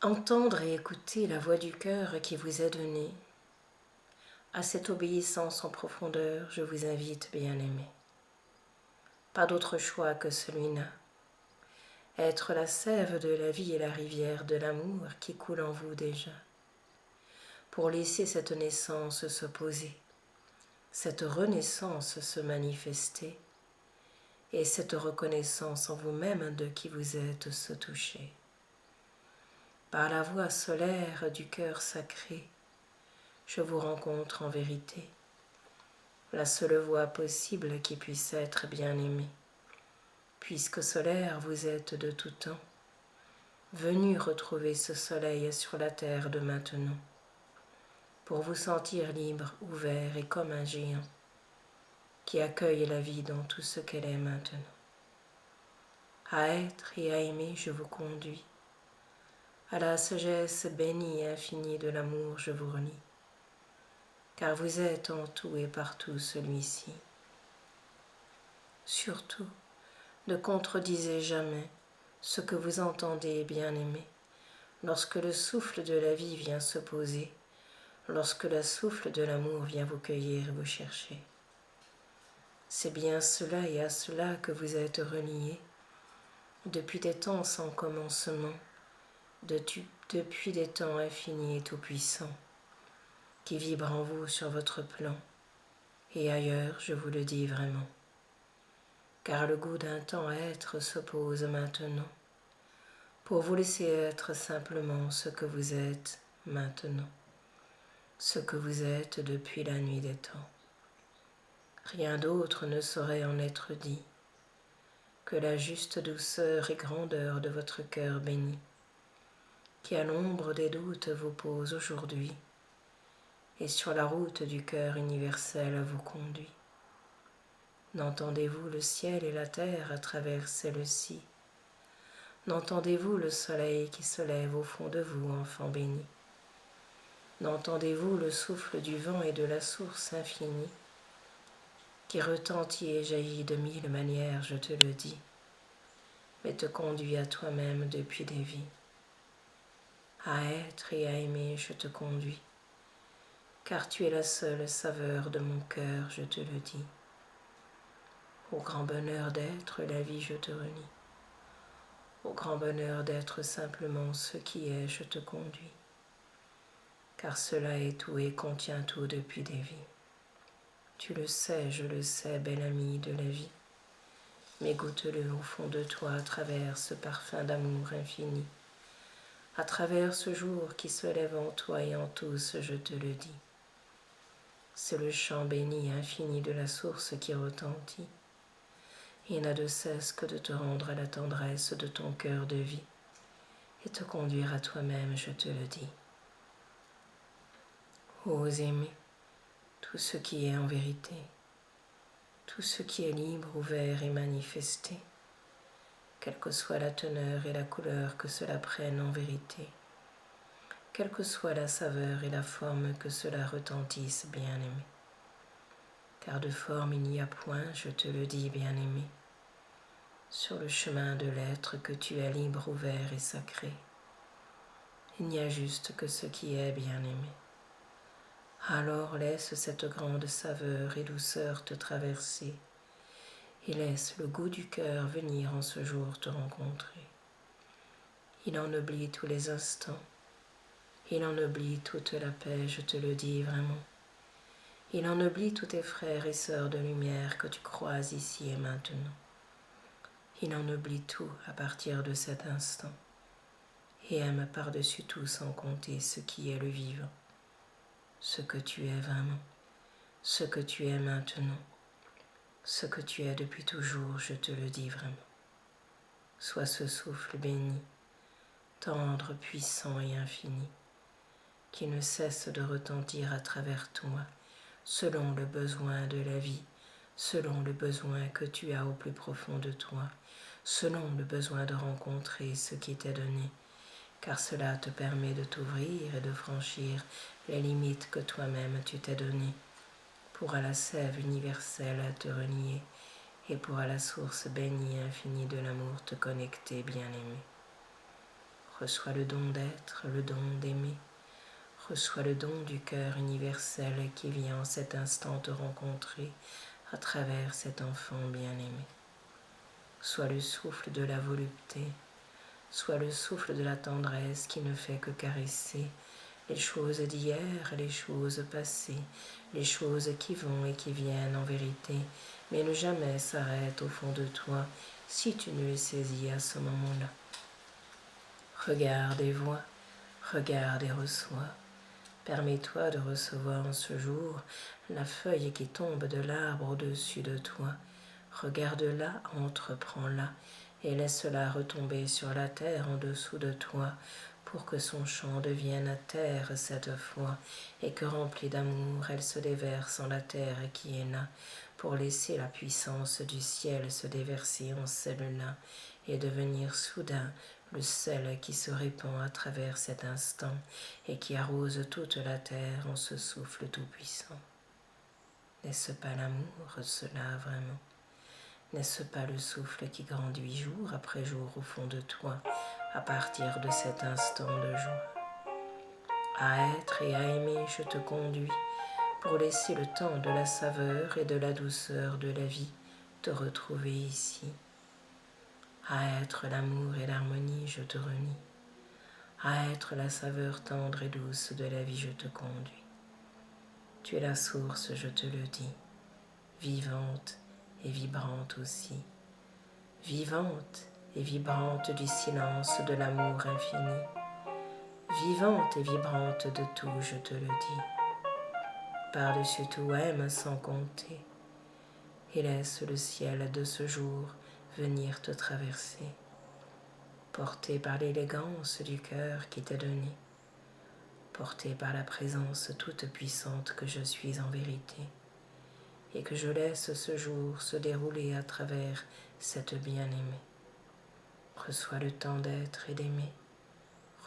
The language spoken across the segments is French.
Entendre et écouter la voix du cœur qui vous est donnée. À cette obéissance en profondeur, je vous invite, bien-aimés. Pas d'autre choix que celui-là. Être la sève de la vie et la rivière de l'amour qui coule en vous déjà. Pour laisser cette naissance se poser, cette renaissance se manifester, et cette reconnaissance en vous-même de qui vous êtes se toucher. Par la voix solaire du cœur sacré, je vous rencontre en vérité, la seule voie possible qui puisse être bien aimée, puisque solaire vous êtes de tout temps, venu retrouver ce soleil sur la terre de maintenant, pour vous sentir libre, ouvert et comme un géant, qui accueille la vie dans tout ce qu'elle est maintenant. À être et à aimer, je vous conduis. À la sagesse bénie et infinie de l'amour, je vous relie, car vous êtes en tout et partout celui-ci. Surtout, ne contredisez jamais ce que vous entendez, bien-aimé, lorsque le souffle de la vie vient se poser, lorsque le souffle de l'amour vient vous cueillir et vous chercher. C'est bien cela et à cela que vous êtes reliés, depuis des temps sans commencement, depuis des temps infinis et tout-puissants, qui vibrent en vous sur votre plan, et ailleurs, je vous le dis vraiment. Car le goût d'un temps à être s'oppose maintenant, pour vous laisser être simplement ce que vous êtes maintenant, ce que vous êtes depuis la nuit des temps. Rien d'autre ne saurait en être dit que la juste douceur et grandeur de votre cœur béni, qui à l'ombre des doutes vous pose aujourd'hui et sur la route du cœur universel vous conduit. N'entendez-vous le ciel et la terre à travers celle-ci? N'entendez-vous le soleil qui se lève au fond de vous, enfant béni? N'entendez-vous le souffle du vent et de la source infinie, qui retentit et jaillit de mille manières, je te le dis, mais te conduit à toi-même depuis des vies? À être et à aimer, je te conduis, car tu es la seule saveur de mon cœur, je te le dis. Au grand bonheur d'être la vie, je te relie. Au grand bonheur d'être simplement ce qui est, je te conduis, car cela est tout et contient tout depuis des vies. Tu le sais, je le sais, bel ami de la vie, mais goûte-le au fond de toi à travers ce parfum d'amour infini, à travers ce jour qui se lève en toi et en tous, je te le dis. C'est le chant béni infini de la source qui retentit, et n'a de cesse que de te rendre à la tendresse de ton cœur de vie, et te conduire à toi-même, je te le dis. Ose aimer tout ce qui est en vérité, tout ce qui est libre, ouvert et manifesté, quelle que soit la teneur et la couleur que cela prenne en vérité, quelle que soit la saveur et la forme que cela retentisse, bien-aimé. Car de forme il n'y a point, je te le dis, bien-aimé, sur le chemin de l'être que tu es libre, ouvert et sacré. Il n'y a juste que ce qui est, bien-aimé. Alors laisse cette grande saveur et douceur te traverser, et laisse le goût du cœur venir en ce jour te rencontrer. Il en oublie tous les instants, il en oublie toute la paix, je te le dis vraiment. Il en oublie tous tes frères et sœurs de lumière que tu croises ici et maintenant. Il en oublie tout à partir de cet instant, et aime par-dessus tout sans compter ce qui est le vivant, ce que tu es vraiment, ce que tu es maintenant, ce que tu es depuis toujours, je te le dis vraiment. Sois ce souffle béni, tendre, puissant et infini, qui ne cesse de retentir à travers toi, selon le besoin de la vie, selon le besoin que tu as au plus profond de toi, selon le besoin de rencontrer ce qui t'est donné, car cela te permet de t'ouvrir et de franchir les limites que toi-même tu t'es données, pour à la sève universelle te relier, et pour à la source bénie et infinie de l'amour te connecter, bien-aimé. Reçois le don d'être, le don d'aimer. Reçois le don du cœur universel qui vient en cet instant te rencontrer à travers cet enfant bien-aimé. Sois le souffle de la volupté, sois le souffle de la tendresse qui ne fait que caresser les choses d'hier, les choses passées, les choses qui vont et qui viennent en vérité, mais ne jamais s'arrêtent au fond de toi si tu ne les saisis à ce moment-là. Regarde et vois, regarde et reçois. Permets-toi de recevoir en ce jour la feuille qui tombe de l'arbre au-dessus de toi. Regarde-la, entreprends-la et laisse-la retomber sur la terre en dessous de toi pour que son chant devienne à terre cette fois et que remplie d'amour elle se déverse en la terre qui est là pour laisser la puissance du ciel se déverser en celle-là et devenir soudain le sel qui se répand à travers cet instant et qui arrose toute la terre en ce souffle tout-puissant. N'est-ce pas l'amour, cela vraiment? N'est-ce pas le souffle qui grandit jour après jour au fond de toi à partir de cet instant de joie? À être et à aimer, je te conduis pour laisser le temps de la saveur et de la douceur de la vie te retrouver ici. À être l'amour et l'harmonie, je te renie. À être la saveur tendre et douce de la vie, je te conduis. Tu es la source, je te le dis, vivante et vibrante aussi, vivante et vibrante du silence de l'amour infini, vivante et vibrante de tout, je te le dis. Par-dessus tout, aime sans compter, et laisse le ciel de ce jour venir te traverser, porté par l'élégance du cœur qui t'est donné, porté par la présence toute puissante que je suis en vérité, et que je laisse ce jour se dérouler à travers cette bien-aimée. Reçois le temps d'être et d'aimer,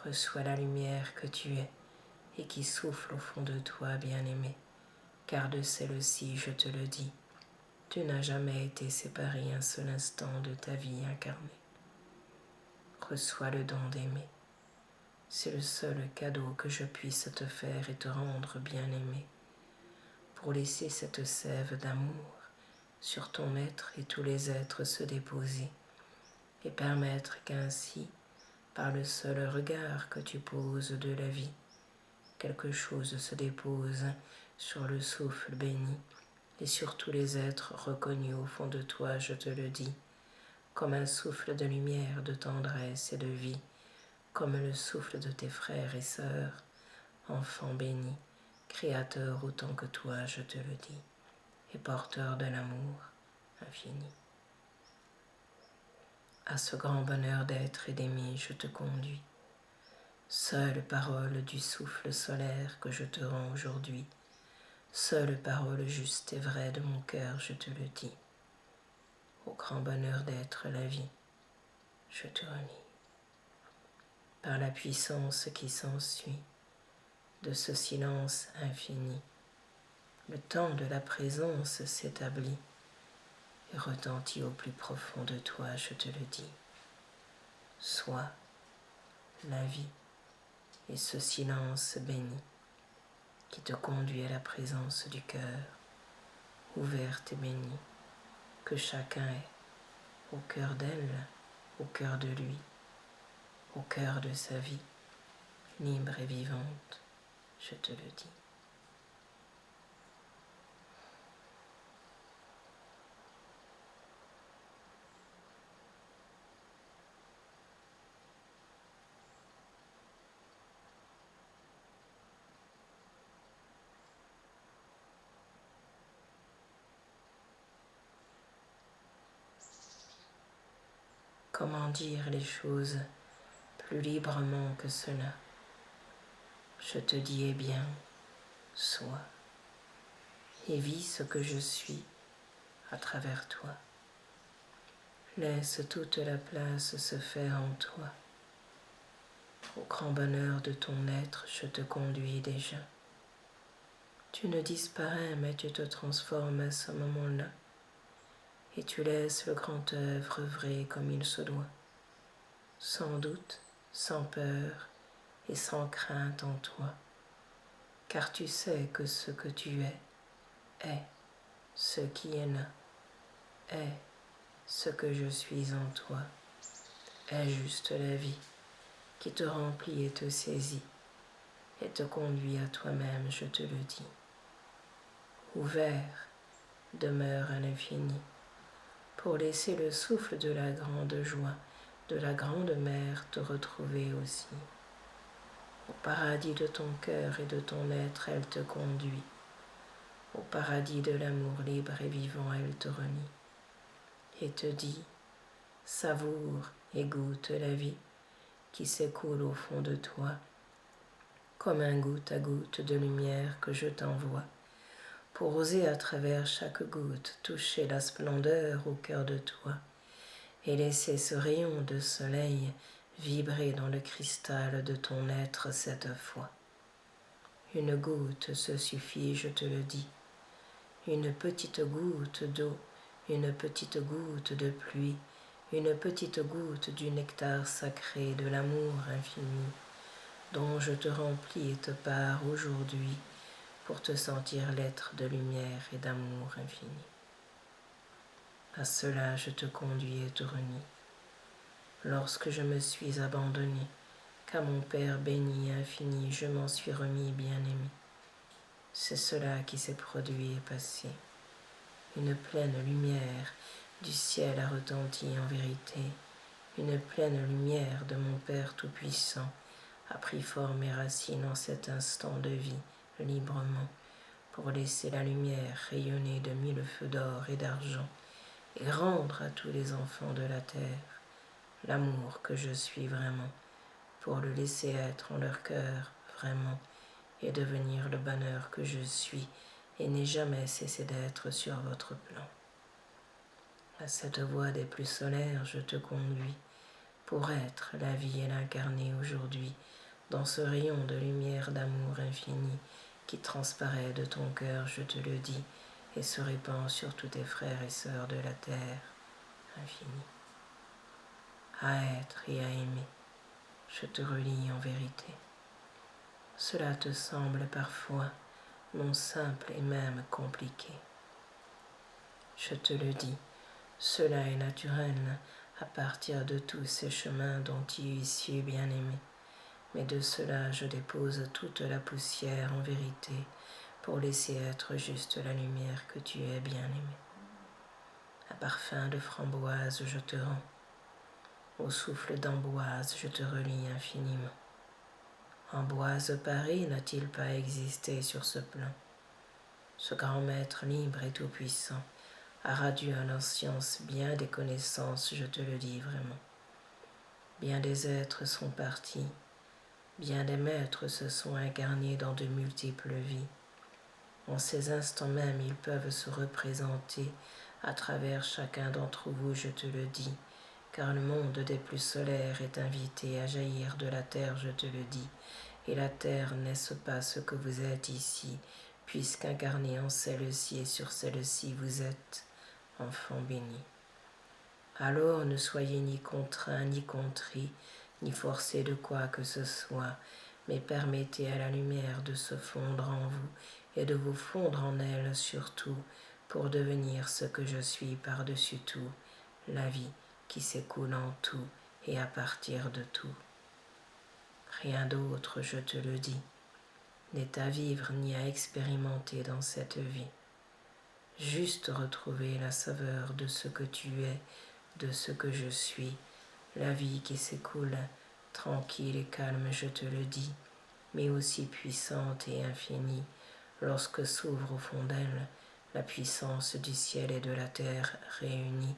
reçois la lumière que tu es et qui souffle au fond de toi, bien-aimé, car de celle-ci, je te le dis, tu n'as jamais été séparé un seul instant de ta vie incarnée. Reçois le don d'aimer. C'est le seul cadeau que je puisse te faire et te rendre bien-aimé, pour laisser cette sève d'amour sur ton être et tous les êtres se déposer, et permettre qu'ainsi, par le seul regard que tu poses de la vie, quelque chose se dépose sur le souffle béni et sur tous les êtres reconnus au fond de toi, je te le dis, comme un souffle de lumière, de tendresse et de vie, comme le souffle de tes frères et sœurs, enfants bénis, créateurs autant que toi, je te le dis, et porteurs de l'amour infini. À ce grand bonheur d'être et d'aimer, je te conduis. Seule parole du souffle solaire que je te rends aujourd'hui, seule parole juste et vraie de mon cœur, je te le dis. Au grand bonheur d'être la vie, je te renie. Par la puissance qui s'ensuit de ce silence infini, le temps de la présence s'établit et retentit au plus profond de toi, je te le dis. Sois la vie et ce silence béni qui te conduit à la présence du cœur, ouverte et bénie, que chacun est, au cœur d'elle, au cœur de lui, au cœur de sa vie, libre et vivante, je te le dis. Comment dire les choses plus librement que cela? Je te dis, eh bien, sois et vis ce que je suis à travers toi. Laisse toute la place se faire en toi. Au grand bonheur de ton être, je te conduis déjà. Tu ne disparais, mais tu te transformes à ce moment-là, et tu laisses le grand œuvre œuvrer comme il se doit, sans doute, sans peur et sans crainte en toi, car tu sais que ce que tu est ce qui est là, est ce que je suis en toi, est juste la vie qui te remplit et te saisit et te conduit à toi-même, je te le dis. Ouvert demeure à l'infini pour laisser le souffle de la grande joie, de la grande mer te retrouver aussi. Au paradis de ton cœur et de ton être, elle te conduit. Au paradis de l'amour libre et vivant, elle te renie et te dit: savoure et goûte la vie qui s'écoule au fond de toi, comme un goutte à goutte de lumière que je t'envoie, pour oser à travers chaque goutte toucher la splendeur au cœur de toi, et laisser ce rayon de soleil vibrer dans le cristal de ton être cette fois. Une goutte se suffit, je te le dis, une petite goutte d'eau, une petite goutte de pluie, une petite goutte du nectar sacré de l'amour infini, dont je te remplis et te pars aujourd'hui pour te sentir l'être de lumière et d'amour infini. À cela je te conduis et te renie. Lorsque je me suis abandonné, qu'à mon Père béni et infini, je m'en suis remis bien-aimé. C'est cela qui s'est produit et passé. Une pleine lumière du ciel a retenti en vérité. Une pleine lumière de mon Père Tout-Puissant a pris forme et racine en cet instant de vie, librement, pour laisser la lumière rayonner de mille feux d'or et d'argent et rendre à tous les enfants de la terre l'amour que je suis vraiment, pour le laisser être en leur cœur vraiment et devenir le bonheur que je suis et n'ai jamais cessé d'être sur votre plan. À cette voie des plus solaires, je te conduis pour être la vie et l'incarner aujourd'hui dans ce rayon de lumière d'amour infini qui transparaît de ton cœur, je te le dis, et se répand sur tous tes frères et sœurs de la terre infinie. À être et à aimer, je te relie en vérité. Cela te semble parfois non simple et même compliqué. Je te le dis, cela est naturel à partir de tous ces chemins dont tu es issu bien-aimé. Mais de cela je dépose toute la poussière en vérité pour laisser être juste la lumière que tu es bien-aimé. À parfum de framboise je te rends, au souffle d'Ambroise je te relie infiniment. Ambroise pareil n'a-t-il pas existé sur ce plan? Ce grand maître libre et tout-puissant a radieux à la science bien des connaissances, je te le dis vraiment. Bien des êtres sont partis, bien des maîtres se sont incarnés dans de multiples vies. En ces instants même, ils peuvent se représenter à travers chacun d'entre vous, je te le dis, car le monde des plus solaires est invité à jaillir de la terre, je te le dis, et la terre n'est-ce pas ce que vous êtes ici, puisqu'incarné en celle-ci et sur celle-ci vous êtes, enfants bénis. Alors ne soyez ni contraints, ni contris, ni forcés de quoi que ce soit, mais permettez à la lumière de se fondre en vous et de vous fondre en elle surtout pour devenir ce que je suis par-dessus tout, la vie qui s'écoule en tout et à partir de tout. Rien d'autre, je te le dis, n'est à vivre ni à expérimenter dans cette vie. Juste retrouver la saveur de ce que tu es, de ce que je suis, la vie qui s'écoule, tranquille et calme, je te le dis, mais aussi puissante et infinie, lorsque s'ouvre au fond d'elle la puissance du ciel et de la terre réunis,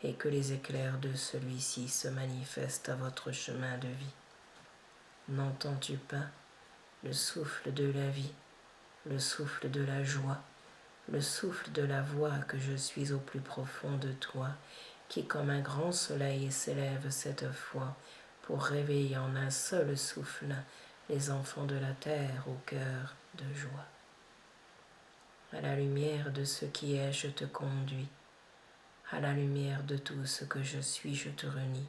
et que les éclairs de celui-ci se manifestent à votre chemin de vie. N'entends-tu pas le souffle de la vie, le souffle de la joie, le souffle de la voix que je suis au plus profond de toi, qui comme un grand soleil s'élève cette fois pour réveiller en un seul souffle les enfants de la terre au cœur de joie. À la lumière de ce qui est, je te conduis. À la lumière de tout ce que je suis, je te renie.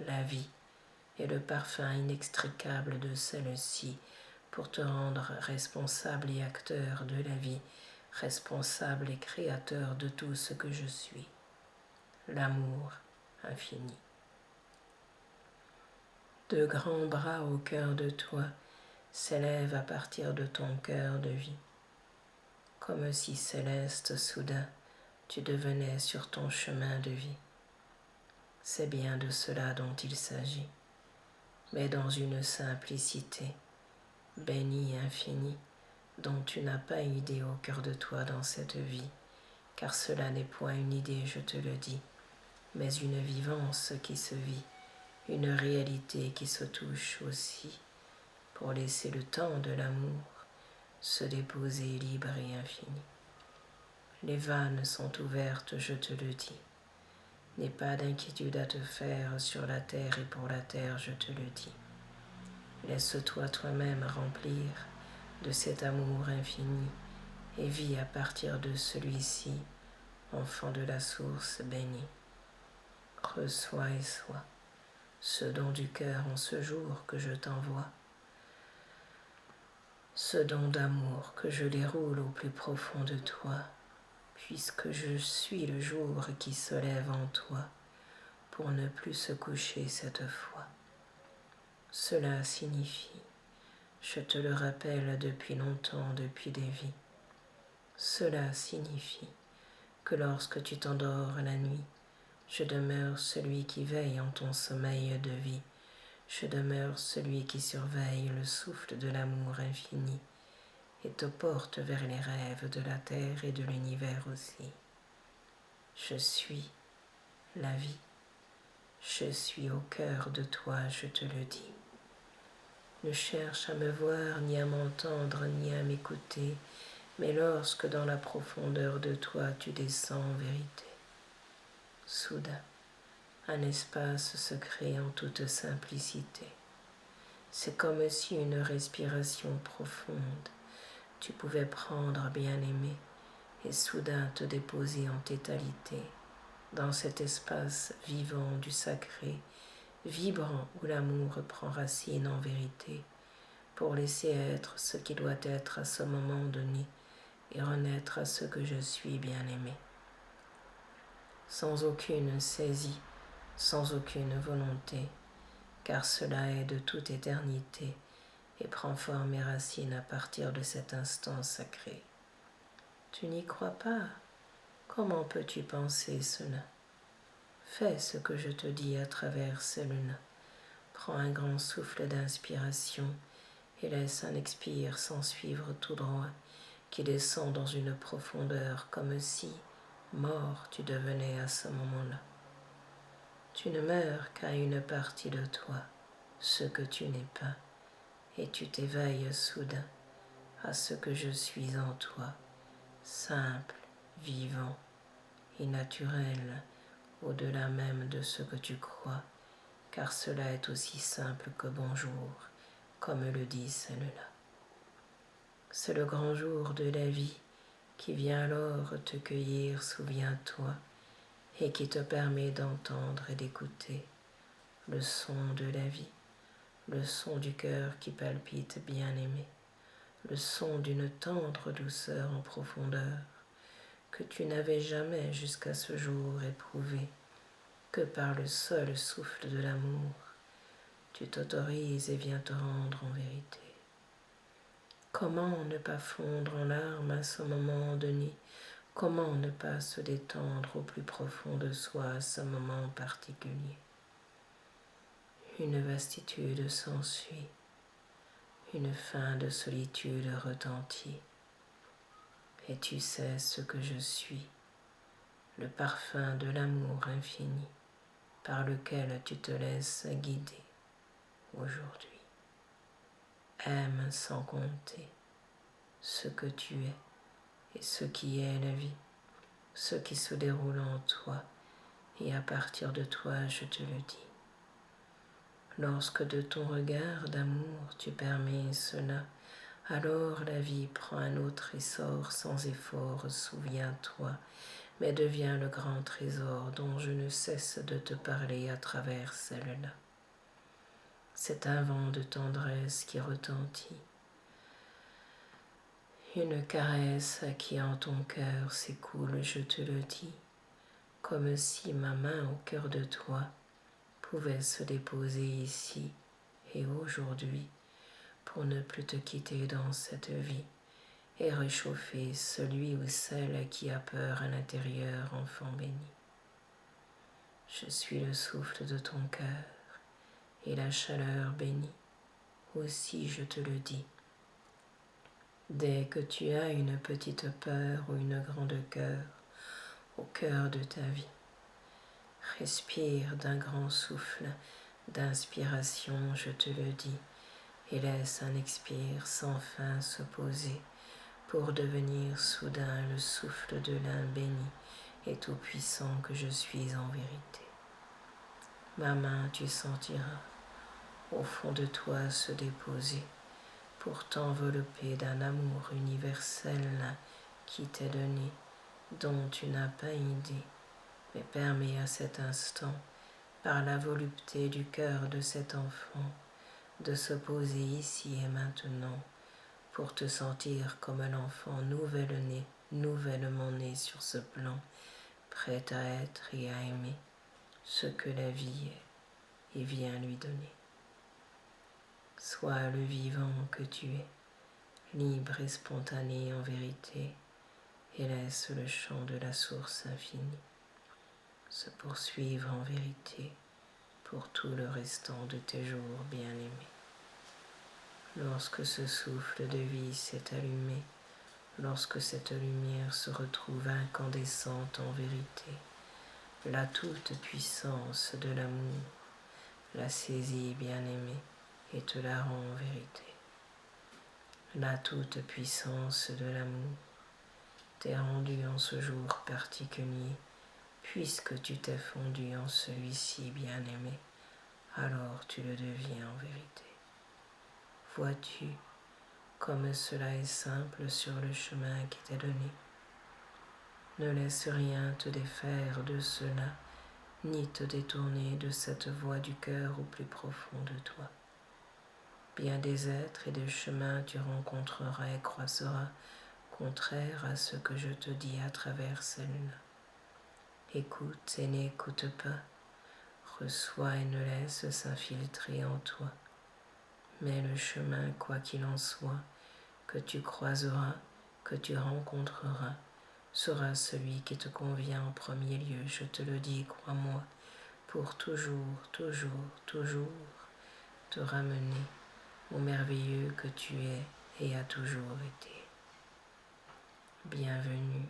La vie et le parfum inextricable de celle-ci pour te rendre responsable et acteur de la vie, responsable et créateur de tout ce que je suis, l'amour infini. De grands bras au cœur de toi s'élèvent à partir de ton cœur de vie, comme si céleste soudain tu devenais sur ton chemin de vie. C'est bien de cela dont il s'agit, mais dans une simplicité, bénie, infinie, dont tu n'as pas idée au cœur de toi dans cette vie, car cela n'est point une idée, je te le dis, mais une vivance qui se vit, une réalité qui se touche aussi, pour laisser le temps de l'amour se déposer libre et infini. Les vannes sont ouvertes, je te le dis. N'aie pas d'inquiétude à te faire sur la terre et pour la terre, je te le dis. Laisse-toi toi-même remplir de cet amour infini et vis à partir de celui-ci, enfant de la source bénie. Reçois et sois ce don du cœur en ce jour que je t'envoie, ce don d'amour que je déroule au plus profond de toi, puisque je suis le jour qui se lève en toi pour ne plus se coucher cette fois. Cela signifie, je te le rappelle depuis longtemps, depuis des vies, cela signifie que lorsque tu t'endors la nuit, je demeure celui qui veille en ton sommeil de vie, je demeure celui qui surveille le souffle de l'amour infini et te porte vers les rêves de la terre et de l'univers aussi. Je suis la vie, je suis au cœur de toi, je te le dis. Ne cherche à me voir, ni à m'entendre, ni à m'écouter, mais lorsque dans la profondeur de toi tu descends en vérité, soudain, un espace se crée en toute simplicité. C'est comme si une respiration profonde tu pouvais prendre, bien-aimé, et soudain te déposer en totalité dans cet espace vivant du sacré, vibrant où l'amour prend racine en vérité, pour laisser être ce qui doit être à ce moment donné et renaître à ce que je suis, bien-aimé. Sans aucune saisie, sans aucune volonté, car cela est de toute éternité et prend forme et racine à partir de cet instant sacré. Tu n'y crois pas? Comment peux-tu penser cela? Fais ce que je te dis à travers celle-là. Prends un grand souffle d'inspiration et laisse un expire s'en suivre tout droit, qui descend dans une profondeur comme si, mort, tu devenais à ce moment-là. Tu ne meurs qu'à une partie de toi, ce que tu n'es pas, et tu t'éveilles soudain à ce que je suis en toi, simple, vivant et naturel, au-delà même de ce que tu crois, car cela est aussi simple que bonjour, comme le dit celle-là. C'est le grand jour de la vie qui vient alors te cueillir, souviens-toi, et qui te permet d'entendre et d'écouter le son de la vie, le son du cœur qui palpite bien-aimé, le son d'une tendre douceur en profondeur que tu n'avais jamais jusqu'à ce jour éprouvé, que par le seul souffle de l'amour, tu t'autorises et viens te rendre en vérité. Comment ne pas fondre en larmes à ce moment donné? Comment ne pas se détendre au plus profond de soi à ce moment particulier? Une vastitude s'ensuit, une fin de solitude retentit, et tu sais ce que je suis, le parfum de l'amour infini par lequel tu te laisses guider aujourd'hui. Aime sans compter ce que tu es et ce qui est la vie, ce qui se déroule en toi, et à partir de toi, je te le dis. Lorsque de ton regard d'amour tu permets cela, alors la vie prend un autre essor sans effort, souviens-toi, mais devient le grand trésor dont je ne cesse de te parler à travers celle-là. C'est un vent de tendresse qui retentit, une caresse qui en ton cœur s'écoule, je te le dis, comme si ma main au cœur de toi pouvait se déposer ici et aujourd'hui pour ne plus te quitter dans cette vie et réchauffer celui ou celle qui a peur à l'intérieur, enfant béni. Je suis le souffle de ton cœur et la chaleur bénie, aussi je te le dis. Dès que tu as une petite peur ou une grande cœur au cœur de ta vie, respire d'un grand souffle d'inspiration, je te le dis, et laisse un expire sans fin se poser pour devenir soudain le souffle de l'un béni et tout-puissant que je suis en vérité. Ma main tu sentiras au fond de toi se déposer pour t'envelopper d'un amour universel qui t'est donné, dont tu n'as pas idée, mais permet à cet instant, par la volupté du cœur de cet enfant, de se poser ici et maintenant pour te sentir comme l'enfant nouvellement né sur ce plan, prêt à être et à aimer ce que la vie est et vient lui donner. Sois le vivant que tu es, libre et spontané en vérité, et laisse le chant de la source infinie se poursuivre en vérité pour tout le restant de tes jours bien-aimés. Lorsque ce souffle de vie s'est allumé, lorsque cette lumière se retrouve incandescente en vérité, la toute-puissance de l'amour la saisit bien-aimée et te la rend en vérité. La toute-puissance de l'amour t'est rendue en ce jour particulier, puisque tu t'es fondu en celui-ci bien-aimé, alors tu le deviens en vérité. Vois-tu comme cela est simple sur le chemin qui t'est donné? Ne laisse rien te défaire de cela, ni te détourner de cette voie du cœur au plus profond de toi. Bien des êtres et des chemins tu rencontreras et croiseras, contraires à ce que je te dis à travers celle-là. Écoute et n'écoute pas, reçois et ne laisse s'infiltrer en toi. Mais le chemin, quoi qu'il en soit, que tu croiseras, que tu rencontreras, sera celui qui te convient en premier lieu, je te le dis, crois-moi, pour toujours, toujours, toujours te ramener au merveilleux que tu es et as toujours été. Bienvenue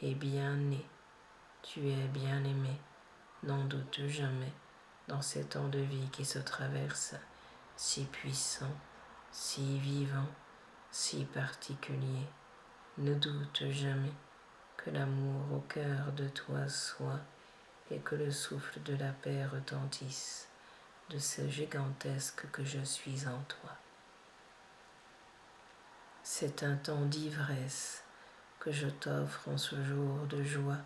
et bien né, tu es bien aimé, n'en doute jamais, dans ces temps de vie qui se traversent, si puissant, si vivant, si particulier. Ne doute jamais que l'amour au cœur de toi soit et que le souffle de la paix retentisse de ce gigantesque que je suis en toi. C'est un temps d'ivresse que je t'offre en ce jour de joie,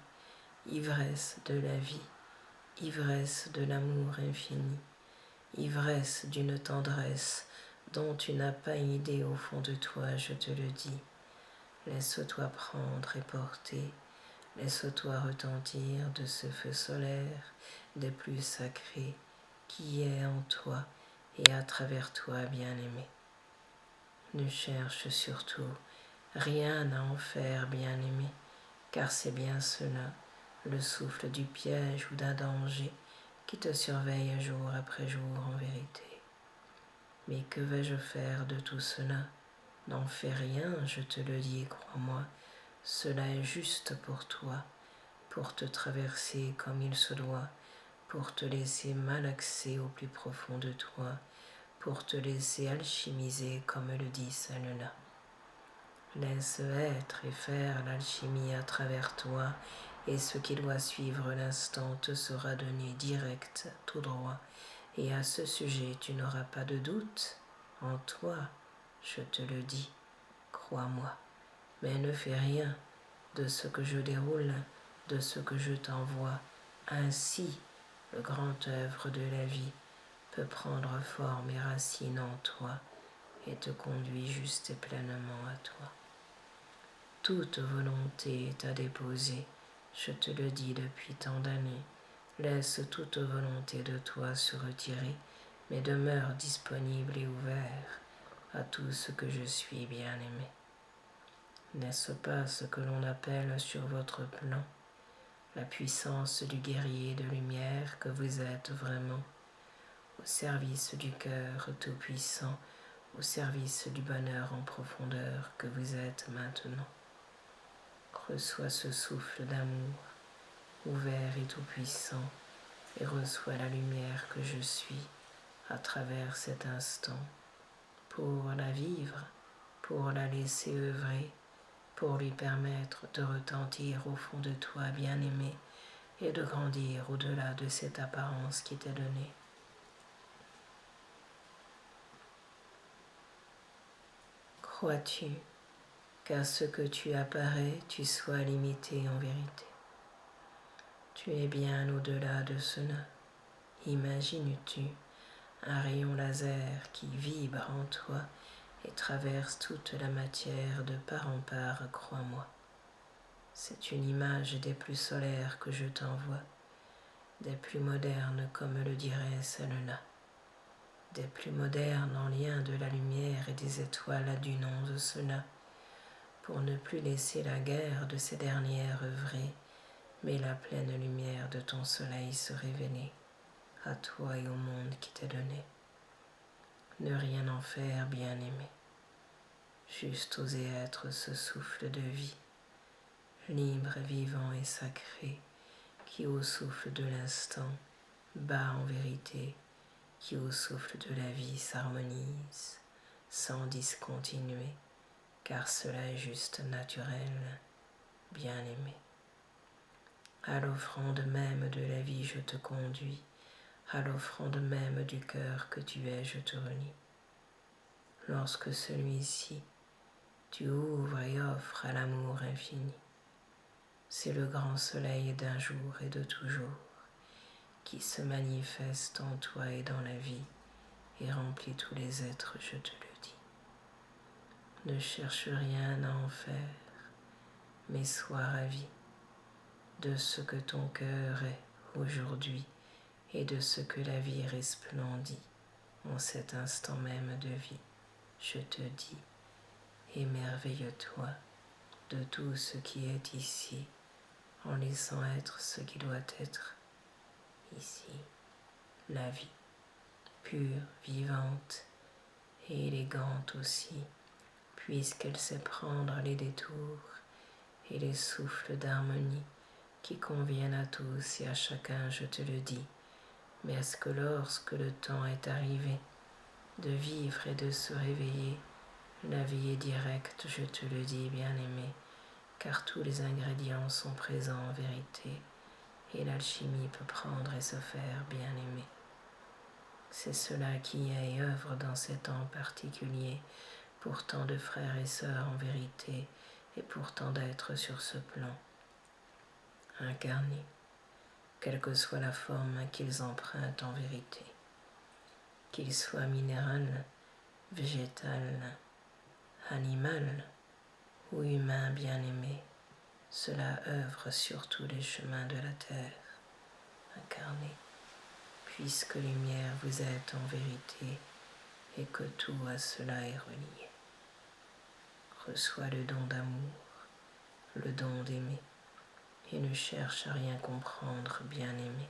ivresse de la vie, ivresse de l'amour infini, ivresse d'une tendresse dont tu n'as pas idée au fond de toi, je te le dis. Laisse-toi prendre et porter, laisse-toi retentir de ce feu solaire des plus sacrés qui est en toi et à travers toi, bien-aimé. Ne cherche surtout rien à en faire, bien-aimé, car c'est bien cela, le souffle du piège ou d'un danger qui te surveille jour après jour en vérité. Mais que vais-je faire de tout cela? N'en fais rien, je te le dis, crois-moi, cela est juste pour toi, pour te traverser comme il se doit, pour te laisser malaxer au plus profond de toi, pour te laisser alchimiser comme le dit celle-là. Laisse être et faire l'alchimie à travers toi, et ce qui doit suivre l'instant te sera donné direct, tout droit, et à ce sujet tu n'auras pas de doute en toi, je te le dis, crois-moi, mais ne fais rien de ce que je déroule, de ce que je t'envoie, ainsi le grand œuvre de la vie peut prendre forme et racine en toi et te conduit juste et pleinement à toi. Toute volonté est à déposer, je te le dis depuis tant d'années. Laisse toute volonté de toi se retirer, mais demeure disponible et ouvert à tout ce que je suis bien-aimé. N'est-ce pas ce que l'on appelle sur votre plan la puissance du guerrier de lumière que vous êtes vraiment, au service du cœur tout-puissant, au service du bonheur en profondeur que vous êtes maintenant? Reçois ce souffle d'amour, ouvert et tout-puissant, et reçois la lumière que je suis à travers cet instant, pour la vivre, pour la laisser œuvrer, pour lui permettre de retentir au fond de toi, bien-aimé, et de grandir au-delà de cette apparence qui t'est donnée. Crois-tu qu'à ce que tu apparais, tu sois limité en vérité? Tu es bien au-delà de cela. Imagines-tu un rayon laser qui vibre en toi et traverse toute la matière de part en part, crois-moi. C'est une image des plus solaires que je t'envoie, des plus modernes comme le dirait celle-là, des plus modernes en lien de la lumière et des étoiles du nom de cela, pour ne plus laisser la guerre de ces dernières œuvrer, mais la pleine lumière de ton soleil se révéler à toi et au monde qui t'est donné. Ne rien en faire, bien-aimé, juste oser être ce souffle de vie, libre, vivant et sacré, qui au souffle de l'instant bat en vérité, qui au souffle de la vie s'harmonise, sans discontinuer, car cela est juste naturel, bien-aimé. À l'offrande même de la vie je te conduis, à l'offrande même du cœur que tu es je te relie. Lorsque celui-ci, tu ouvres et offres à l'amour infini, c'est le grand soleil d'un jour et de toujours qui se manifeste en toi et dans la vie et remplit tous les êtres, je te le dis. Ne cherche rien à en faire, mais sois ravi de ce que ton cœur est aujourd'hui et de ce que la vie resplendit en cet instant même de vie. Je te dis, émerveille-toi de tout ce qui est ici, en laissant être ce qui doit être ici, la vie, pure, vivante et élégante aussi, puisqu'elle sait prendre les détours et les souffles d'harmonie qui conviennent à tous et à chacun, je te le dis. Mais est-ce que lorsque le temps est arrivé de vivre et de se réveiller, la vie est directe, je te le dis, bien-aimé, car tous les ingrédients sont présents en vérité, et l'alchimie peut prendre et se faire, bien-aimé. C'est cela qui est et œuvre dans ces temps particuliers, pour tant de frères et sœurs en vérité, et pour tant d'êtres sur ce plan, incarnés, quelle que soit la forme qu'ils empruntent en vérité, qu'ils soient minéral, végétal, animal ou humain bien-aimé, cela œuvre sur tous les chemins de la terre, incarné, puisque lumière vous êtes en vérité et que tout à cela est relié. Reçois le don d'amour, le don d'aimer, et ne cherche à rien comprendre, bien-aimé,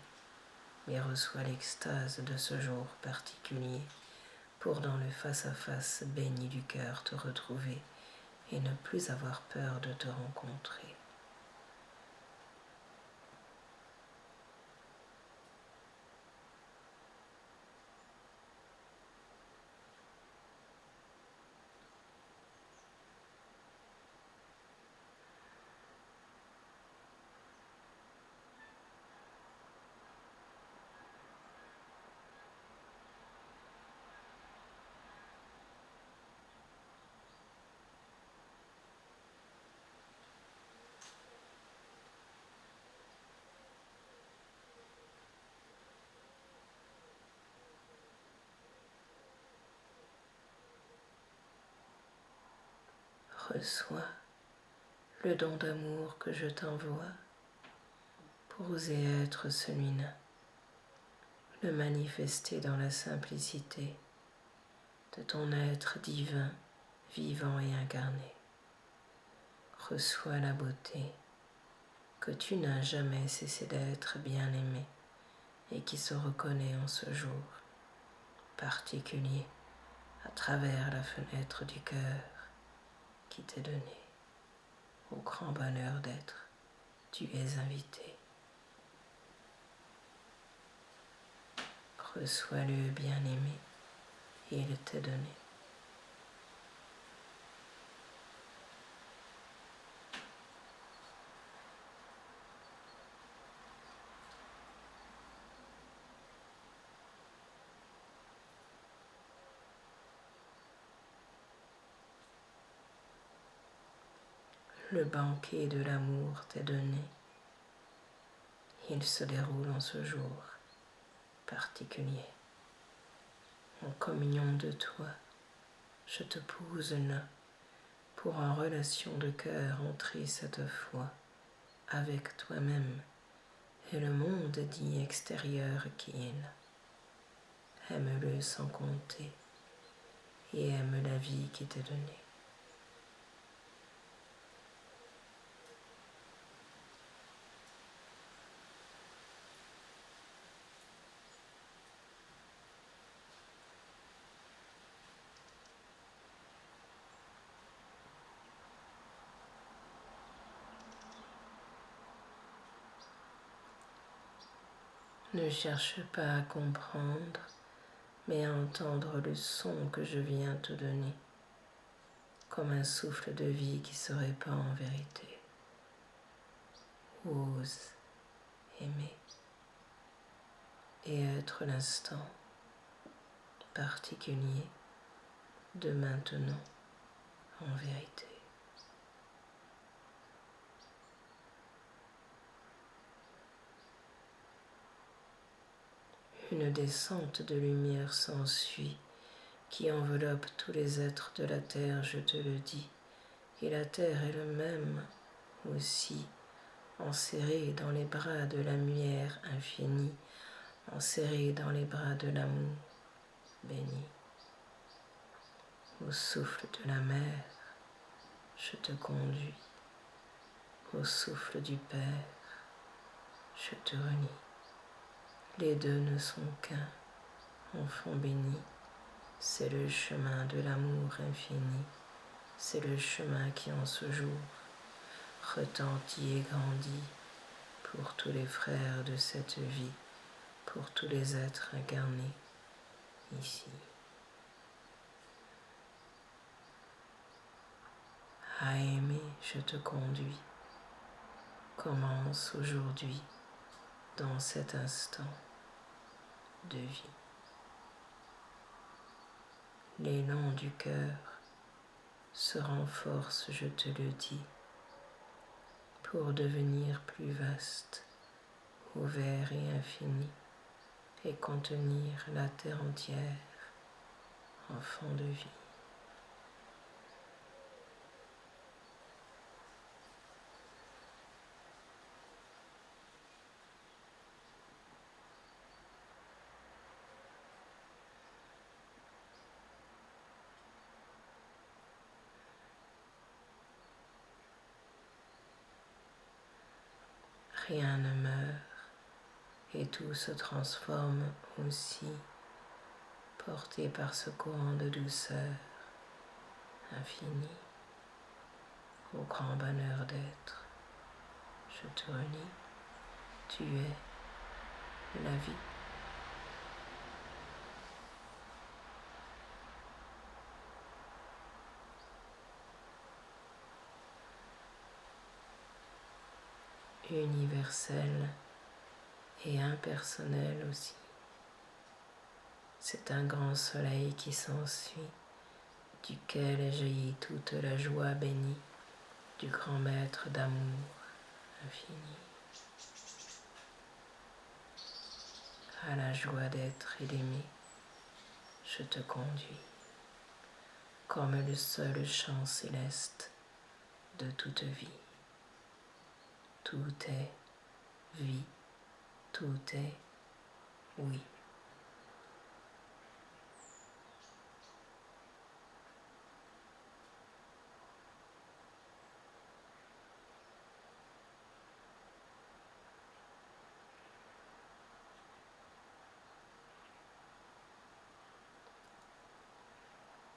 mais reçois l'extase de ce jour particulier pour dans le face-à-face béni du cœur te retrouver et ne plus avoir peur de te rencontrer. Reçois le don d'amour que je t'envoie pour oser être celui-là, le manifester dans la simplicité de ton être divin, vivant et incarné. Reçois la beauté que tu n'as jamais cessé d'être bien-aimé et qui se reconnaît en ce jour particulier à travers la fenêtre du cœur qui t'est donné. Au grand bonheur d'être, tu es invité. Reçois-le bien-aimé et il t'est donné. Le banquet de l'amour t'est donné. Il se déroule en ce jour particulier. En communion de toi, je te pose là pour en relation de cœur entrer cette fois avec toi-même et le monde dit extérieur qui est là. Aime-le sans compter et aime la vie qui t'est donnée. Ne cherche pas à comprendre, mais à entendre le son que je viens te donner, comme un souffle de vie qui se répand en vérité. Ose aimer et être l'instant particulier de maintenant en vérité. Une descente de lumière s'ensuit qui enveloppe tous les êtres de la terre, je te le dis, et la terre est le même aussi, enserrée dans les bras de la lumière infinie, enserrée dans les bras de l'amour béni. Au souffle de la mer, je te conduis, au souffle du Père, je te renie. Les deux ne sont qu'un, enfant béni, c'est le chemin de l'amour infini, c'est le chemin qui en ce jour retentit et grandit pour tous les frères de cette vie, pour tous les êtres incarnés ici. À aimer, je te conduis, commence aujourd'hui dans cet instant de vie. L'élan du cœur se renforce, je te le dis, pour devenir plus vaste, ouvert et infini, et contenir la terre entière, enfant de vie. Rien ne meurt et tout se transforme aussi, porté par ce courant de douceur infini, au grand bonheur d'être. Je te renie, tu es la vie. Universel et impersonnel aussi. C'est un grand soleil qui s'ensuit, duquel jaillit toute la joie bénie du grand maître d'amour infini. À la joie d'être et d'aimer, je te conduis, comme le seul chant céleste de toute vie. Tout est vie, tout est oui.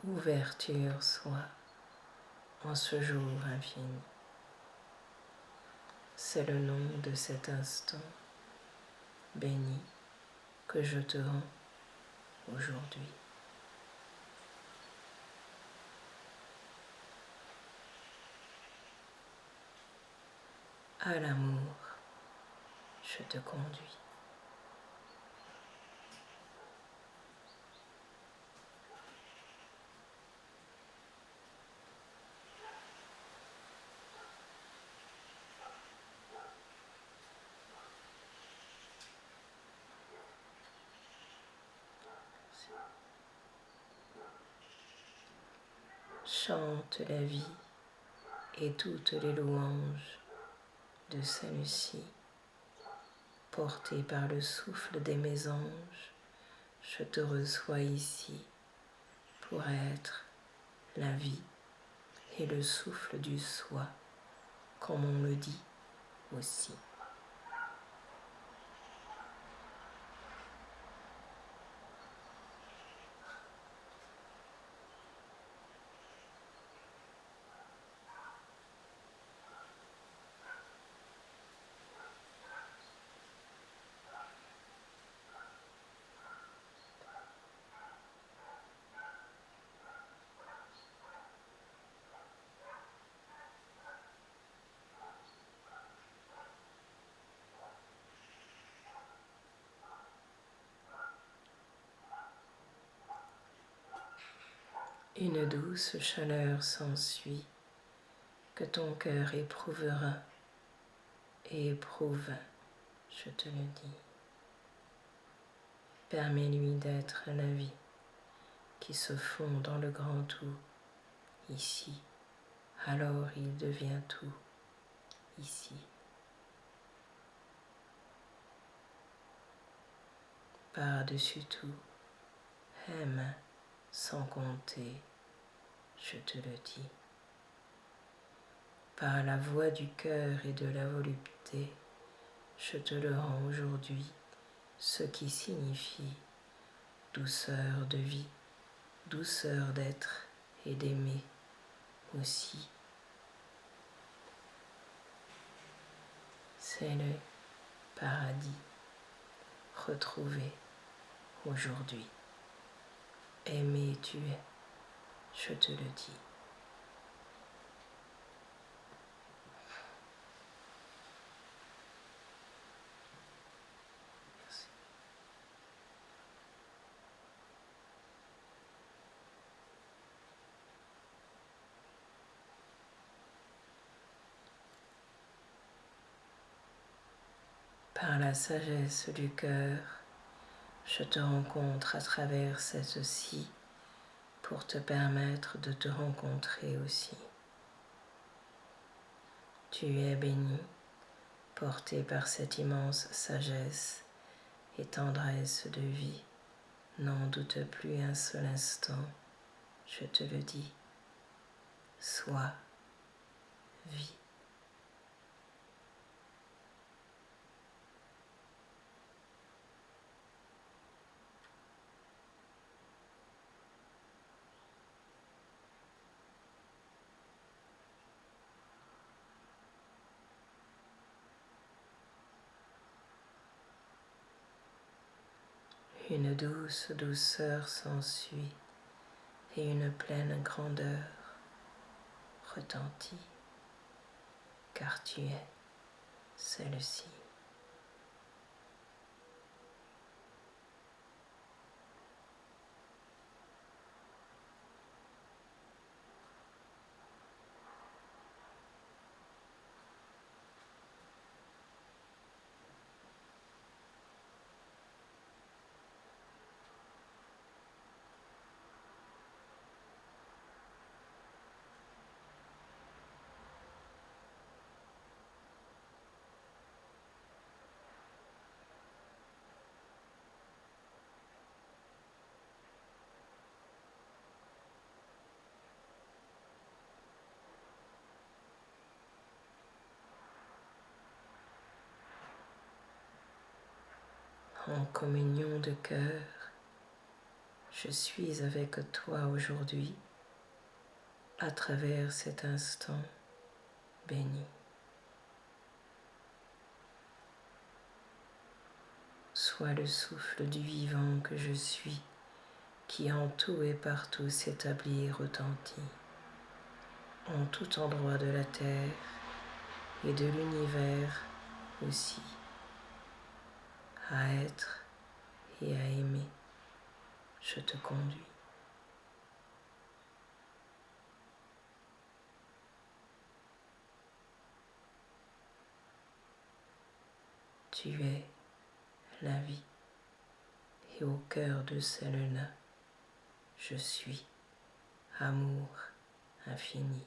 Ouverture soit en ce jour infini. C'est le nom de cet instant béni que je te rends aujourd'hui. À l'amour, je te conduis. Chante la vie et toutes les louanges de Saint-Lucie, portée par le souffle des mésanges. Je te reçois ici pour être la vie et le souffle du soi, comme on le dit aussi. Une douce chaleur s'ensuit que ton cœur éprouvera et éprouve, je te le dis. Permets-lui d'être la vie qui se fond dans le grand tout ici, alors il devient tout ici. Par-dessus tout, aime sans compter, je te le dis. Par la voix du cœur et de la volupté, je te le rends aujourd'hui, ce qui signifie douceur de vie, douceur d'être et d'aimer aussi. C'est le paradis retrouvé aujourd'hui. Aimer tu es, je te le dis. Merci. Par la sagesse du cœur, je te rencontre à travers cette-ci pour te permettre de te rencontrer aussi. Tu es béni, porté par cette immense sagesse et tendresse de vie. N'en doute plus un seul instant, je te le dis. Sois vie. Une douce douceur s'ensuit et une pleine grandeur retentit, car tu es celle-ci. en communion de cœur, je suis avec toi aujourd'hui à travers cet instant béni. Sois le souffle du vivant que je suis, qui en tout et partout s'établit et retentit, en tout endroit de la terre et de l'univers aussi, à être et à aimer, je te conduis. Tu es la vie, et au cœur de celle-là, je suis amour infini,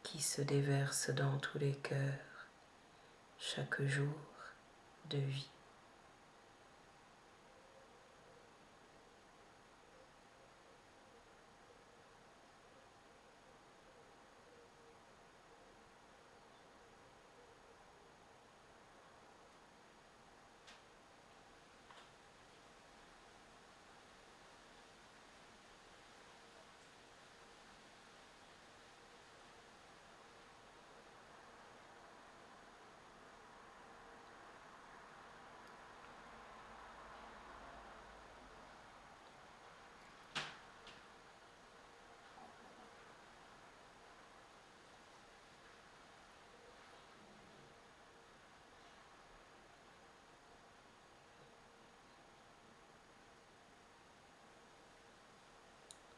qui se déverse dans tous les cœurs, chaque jour de vie.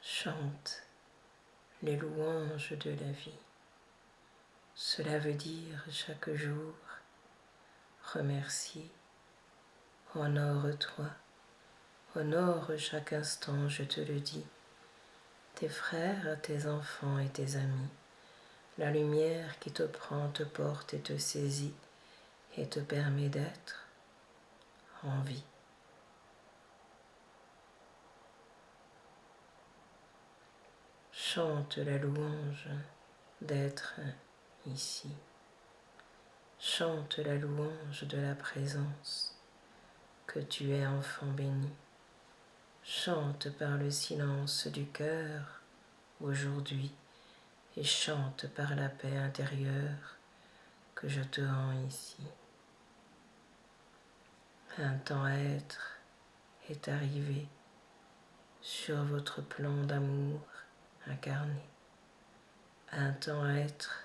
Chante les louanges de la vie. Cela veut dire chaque jour, remercie, honore-toi, honore chaque instant, je te le dis, tes frères, tes enfants et tes amis, la lumière qui te prend, te porte et te saisit et te permet d'être en vie. Chante la louange d'être ici. Chante la louange de la présence, que tu es enfant béni. Chante par le silence du cœur aujourd'hui et chante par la paix intérieure que je te rends ici. Un temps à être est arrivé sur votre plan d'amour incarné. Un temps à être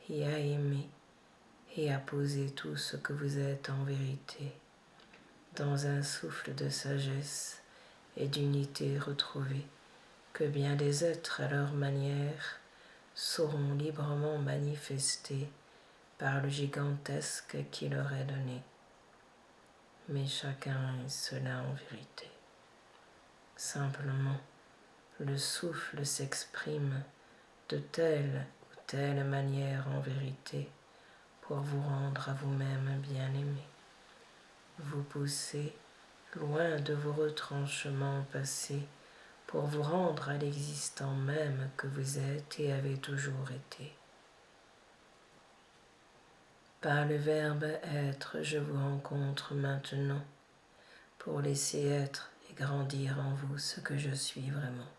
et à aimer et à poser tout ce que vous êtes en vérité dans un souffle de sagesse et d'unité retrouvée que bien des êtres à leur manière sauront librement manifester par le gigantesque qui leur est donné. Mais chacun est cela en vérité. Simplement, le souffle s'exprime de telle ou telle manière en vérité pour vous rendre à vous-même bien-aimé, vous pousser loin de vos retranchements passés pour vous rendre à l'existant même que vous êtes et avez toujours été. Par le verbe être, je vous rencontre maintenant pour laisser être et grandir en vous ce que je suis vraiment.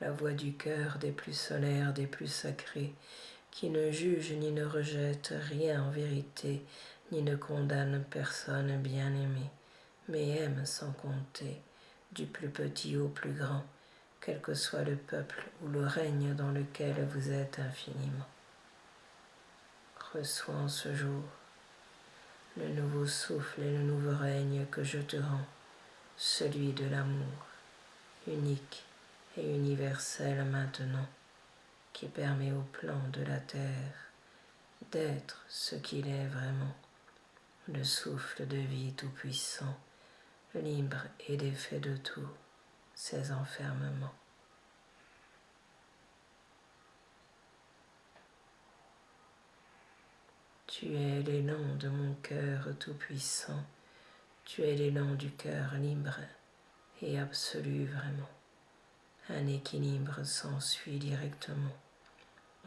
La voix du cœur des plus solaires, des plus sacrés, qui ne juge ni ne rejette rien en vérité, ni ne condamne personne bien-aimée, mais aime sans compter, du plus petit au plus grand, quel que soit le peuple ou le règne dans lequel vous êtes infiniment. Reçois en ce jour le nouveau souffle et le nouveau règne que je te rends, celui de l'amour, unique et universel maintenant, qui permet au plan de la terre d'être ce qu'il est vraiment, le souffle de vie tout-puissant, libre et défait de tous ses enfermements. Tu es l'élan de mon cœur tout-puissant, tu es l'élan du cœur libre et absolu vraiment. Un équilibre s'ensuit directement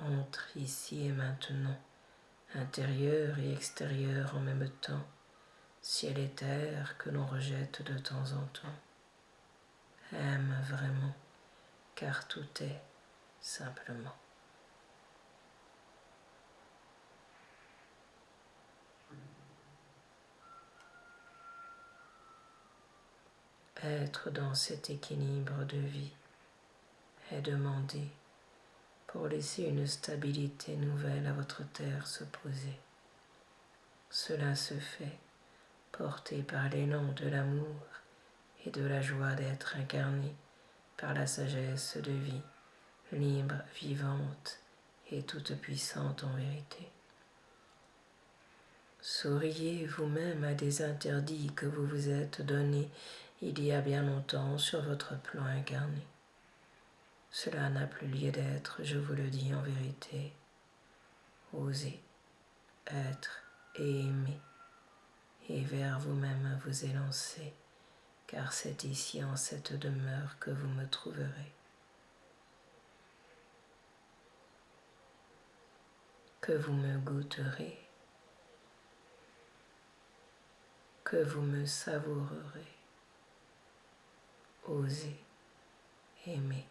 entre ici et maintenant, intérieur et extérieur en même temps, ciel et terre que l'on rejette de temps en temps. Aime vraiment, car tout est simplement. Être dans cet équilibre de vie est demandé pour laisser une stabilité nouvelle à votre terre se poser. Cela se fait porté par l'élan de l'amour et de la joie d'être incarné par la sagesse de vie, libre, vivante et toute puissante en vérité. Souriez vous-même à des interdits que vous vous êtes donnés il y a bien longtemps sur votre plan incarné. Cela n'a plus lieu d'être, je vous le dis en vérité. Osez être et aimer, et vers vous-même vous élancer, car c'est ici en cette demeure que vous me trouverez. Que vous me goûterez, que vous me savourerez. Osez aimer,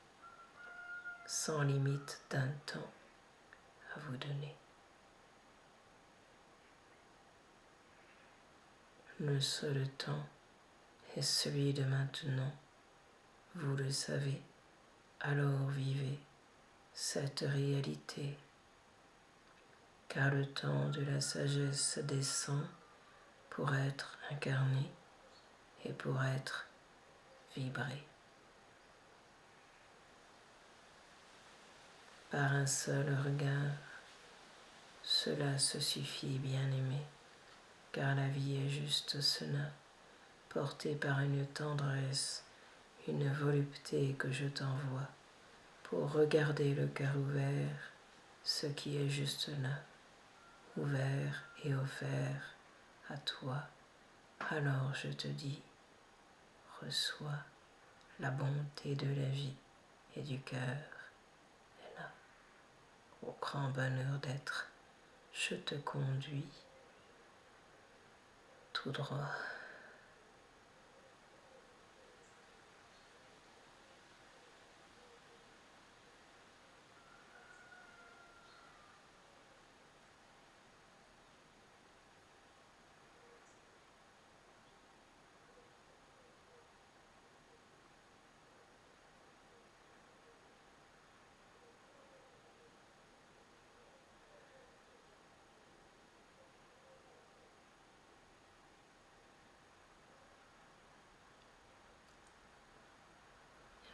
sans limite d'un temps à vous donner. Le seul temps est celui de maintenant, vous le savez, alors vivez cette réalité, car le temps de la sagesse descend pour être incarné et pour être vibré. Par un seul regard, cela se suffit, bien-aimé, car la vie est juste cela, portée par une tendresse, une volupté que je t'envoie, pour regarder le cœur ouvert, ce qui est juste là, ouvert et offert à toi. Alors je te dis, reçois la bonté de la vie et du cœur est là. Au grand bonheur d'être, je te conduis tout droit.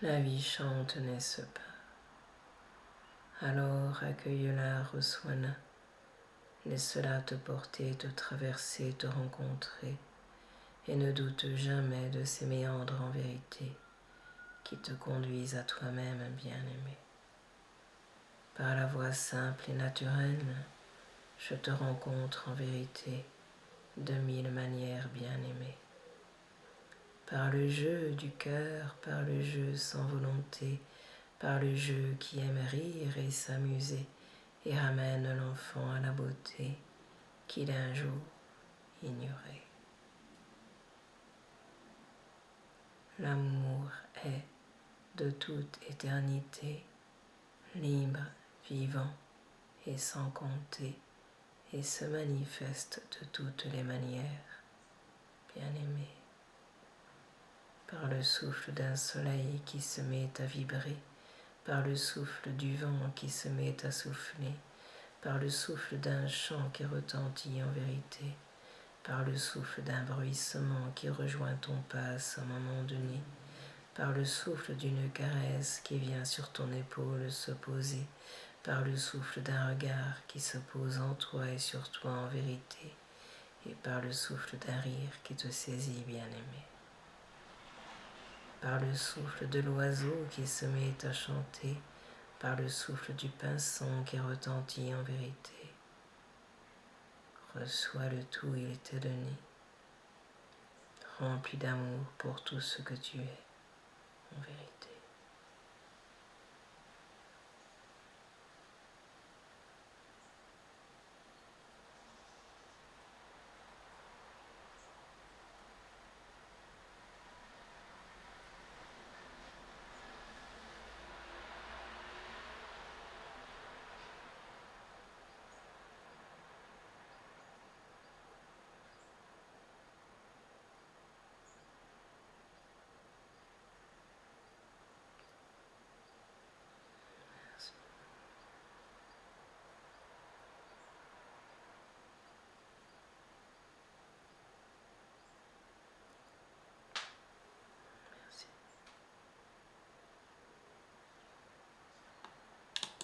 La vie chante, n'est-ce pas? Alors accueille-la, reçois-la, laisse-la te porter, te traverser, te rencontrer, et ne doute jamais de ces méandres en vérité qui te conduisent à toi-même, bien-aimé. Par la voie simple et naturelle, je te rencontre en vérité de mille manières, bien-aimé. Par le jeu du cœur, par le jeu sans volonté, par le jeu qui aime rire et s'amuser et ramène l'enfant à la beauté qu'il a un jour ignorée. L'amour est de toute éternité, libre, vivant et sans compter, et se manifeste de toutes les manières, bien-aimé. Par le souffle d'un soleil qui se met à vibrer, par le souffle du vent qui se met à souffler, par le souffle d'un chant qui retentit en vérité, par le souffle d'un bruissement qui rejoint ton pas à un moment donné, par le souffle d'une caresse qui vient sur ton épaule se poser, par le souffle d'un regard qui se pose en toi et sur toi en vérité, et par le souffle d'un rire qui te saisit, bien-aimé. Par le souffle de l'oiseau qui se met à chanter, par le souffle du pinson qui retentit en vérité. Reçois le tout, il t'est donné, rempli d'amour pour tout ce que tu es, en vérité.